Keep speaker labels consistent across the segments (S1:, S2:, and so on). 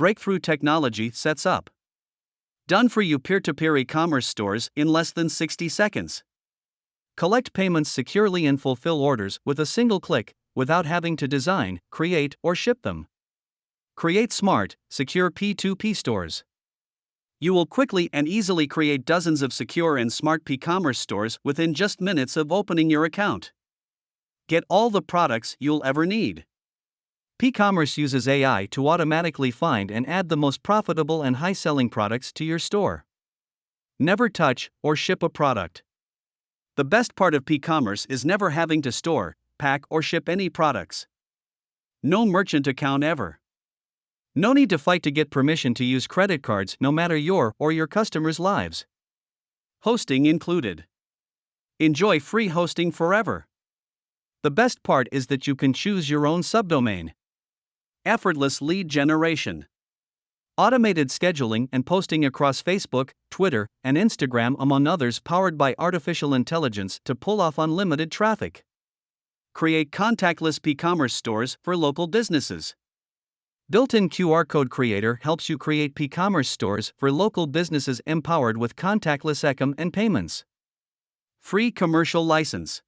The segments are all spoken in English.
S1: Breakthrough technology sets up. Done for you peer-to-peer e-commerce stores in less than 60 seconds. Collect payments securely and fulfill orders with a single click, without having to design, create, or ship them. Create smart, secure P2P stores. You will quickly and easily create dozens of secure and smart pCommerce stores within just minutes of opening your account. Get all the products you'll ever need. pCommerce uses AI to automatically find and add the most profitable and high-selling products to your store. Never touch or ship a product. The best part of pCommerce is never having to store, pack, or ship any products. No merchant account ever. No need to fight to get permission to use credit cards no matter your or your customers' lives. Hosting included. Enjoy free hosting forever. The best part is that you can choose your own subdomain. Effortless lead generation. Automated scheduling and posting across Facebook, Twitter, and Instagram, among others, powered by artificial intelligence to pull off unlimited traffic. Create contactless pCommerce stores for local businesses. Built-in QR code creator helps you create pCommerce stores for local businesses empowered with contactless eCom and payments. Free commercial license.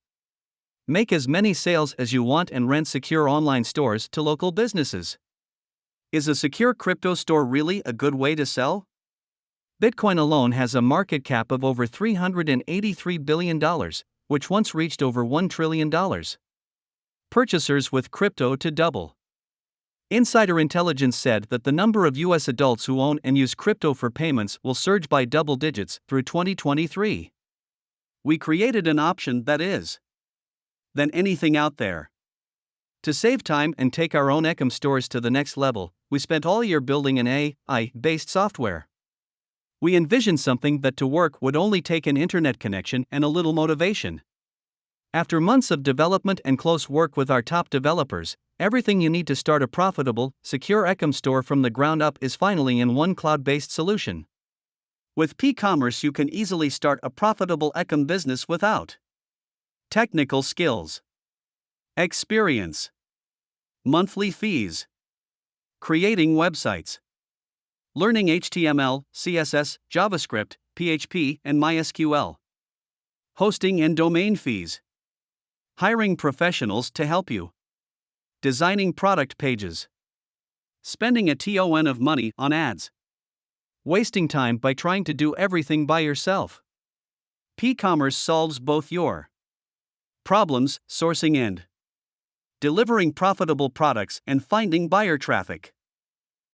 S1: Make as many sales as you want and rent secure online stores to local businesses. Is a secure crypto store really a good way to sell? Bitcoin alone has a market cap of over $383 billion, which once reached over $1 trillion. Purchasers with crypto to double. Insider intelligence said that the number of U.S. adults who own and use crypto for payments will surge by double digits through 2023. We created an option that is than anything out there. To save time and take our own eCom stores to the next level, we spent all year building an AI-based software. We envisioned something that to work would only take an internet connection and a little motivation. After months of development and close work with our top developers, everything you need to start a profitable, secure eCom store from the ground up is finally in one cloud-based solution. With pCommerce you can easily start a profitable eCom business without technical skills, experience, monthly fees, creating websites, learning HTML, CSS, JavaScript, PHP, and MySQL, hosting and domain fees, hiring professionals to help you, designing product pages, spending a ton of money on ads, wasting time by trying to do everything by yourself. pCommerce solves both your problems, sourcing and delivering profitable products and finding buyer traffic.